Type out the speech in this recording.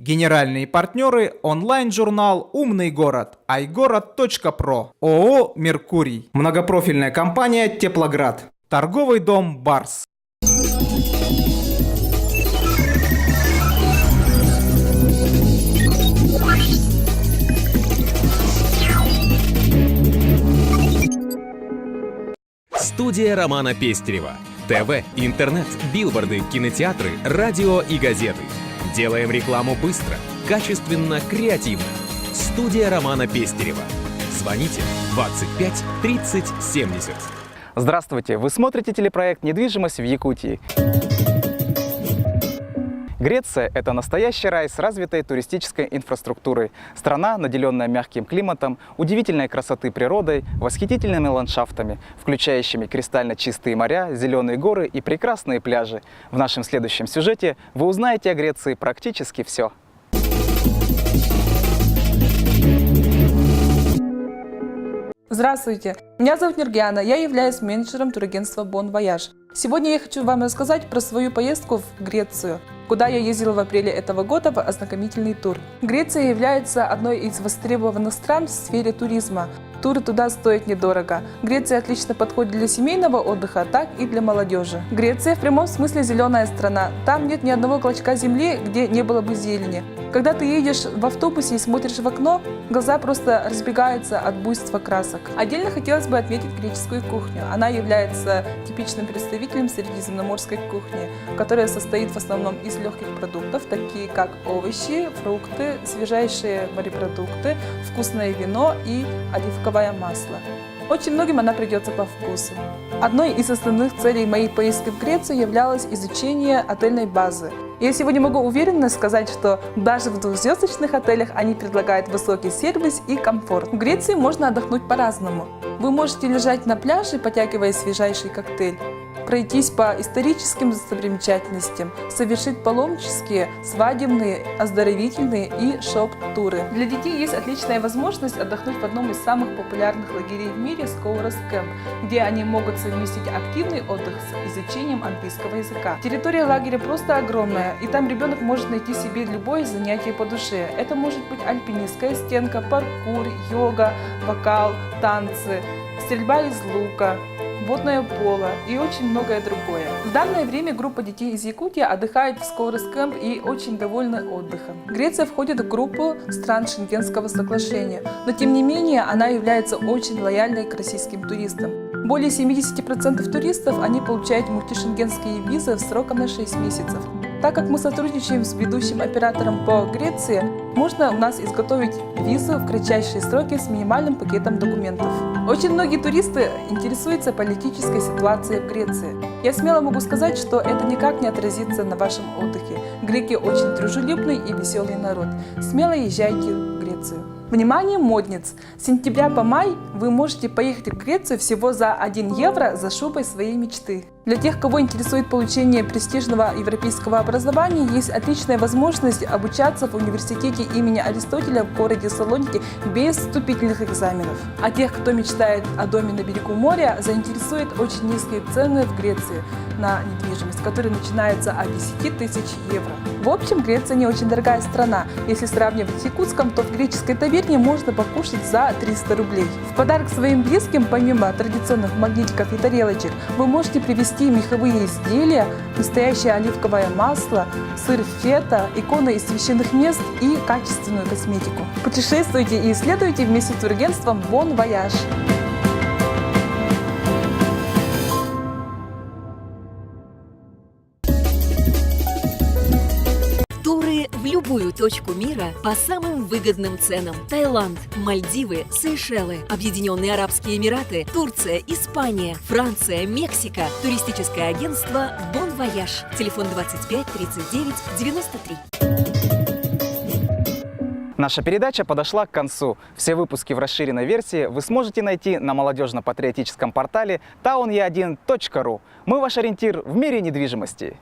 Генеральные партнеры – онлайн-журнал «Умный город» iGorod.pro, ООО «Меркурий», многопрофильная компания «Теплоград», торговый дом «Барс». Студия Романа Пестерева. ТВ, интернет, билборды, кинотеатры, радио и газеты. Делаем рекламу быстро, качественно, креативно. Студия Романа Пестерева. Звоните 25 30 70. Здравствуйте! Вы смотрите телепроект «Недвижимость в Якутии». Греция – это настоящий рай с развитой туристической инфраструктурой. Страна, наделенная мягким климатом, удивительной красоты природой, восхитительными ландшафтами, включающими кристально чистые моря, зеленые горы и прекрасные пляжи. В нашем следующем сюжете вы узнаете о Греции практически все. Здравствуйте, меня зовут Нергиана, я являюсь менеджером турагентства Bon Voyage. Сегодня я хочу вам рассказать про свою поездку в Грецию, куда я ездила в апреле этого года в ознакомительный тур. Греция является одной из востребованных стран в сфере туризма. Туры туда стоят недорого. Греция отлично подходит для семейного отдыха, так и для молодежи. Греция в прямом смысле зеленая страна. Там нет ни одного клочка земли, где не было бы зелени. Когда ты едешь в автобусе и смотришь в окно, глаза просто разбегаются от буйства красок. Отдельно хотелось бы отметить греческую кухню. Она является типичным представителем средиземноморской кухни, которая состоит в основном из легких продуктов, такие как овощи, фрукты, свежайшие морепродукты, вкусное вино и оливковое масло. Очень многим она придется по вкусу. Одной из основных целей моей поездки в Грецию являлось изучение отельной базы. Я сегодня могу уверенно сказать, что даже в двухзвездочных отелях они предлагают высокий сервис и комфорт. В Греции можно отдохнуть по-разному. Вы можете лежать на пляже, потягивая свежайший коктейль, пройтись по историческим достопримечательностям, совершить паломнические, свадебные, оздоровительные и шоп-туры. Для детей есть отличная возможность отдохнуть в одном из самых популярных лагерей в мире Skouras Camp, где они могут совместить активный отдых с изучением английского языка. Территория лагеря просто огромная, и там ребенок может найти себе любое занятие по душе. Это может быть альпинистская стенка, паркур, йога, вокал, танцы, стрельба из лука, водное поло и очень многое другое. В данное время группа детей из Якутии отдыхает в Skouras Camp и очень довольны отдыхом. Греция входит в группу стран Шенгенского соглашения, но тем не менее она является очень лояльной к российским туристам. Более 70% туристов они получают мультишенгенские визы сроком на 6 месяцев. Так как мы сотрудничаем с ведущим оператором по Греции, можно у нас изготовить визу в кратчайшие сроки с минимальным пакетом документов. Очень многие туристы интересуются политической ситуацией в Греции. Я смело могу сказать, что это никак не отразится на вашем отдыхе. Греки очень дружелюбный и веселый народ. Смело езжайте в Грецию. Внимание, модниц! С сентября по май вы можете поехать в Грецию всего за 1 евро за шубой своей мечты. Для тех, кого интересует получение престижного европейского образования, есть отличная возможность обучаться в университете имени Аристотеля в городе Салоники без вступительных экзаменов. А тех, кто мечтает о доме на берегу моря, заинтересует очень низкие цены в Греции на недвижимость, которые начинаются от 10 тысяч евро. В общем, Греция не очень дорогая страна. Если сравнивать с Якутском, то в греческой таверне можно покушать за 300 рублей. В подарок своим близким, помимо традиционных магнитиков и тарелочек, вы можете привезти меховые изделия, настоящее оливковое масло, сыр фета, иконы из священных мест и качественную косметику. Путешествуйте и исследуйте вместе с турагентством Bon Voyage. Туры в любую точку мира по самым выгодным ценам. Таиланд, Мальдивы, Сейшелы, Объединенные Арабские Эмираты, Турция, Испания, Франция, Мексика. Туристическое агентство Bon Voyage. Телефон 25 39 93. Наша передача подошла к концу. Все выпуски в расширенной версии вы сможете найти на молодежно-патриотическом портале townya1.ru. Мы ваш ориентир в мире недвижимости.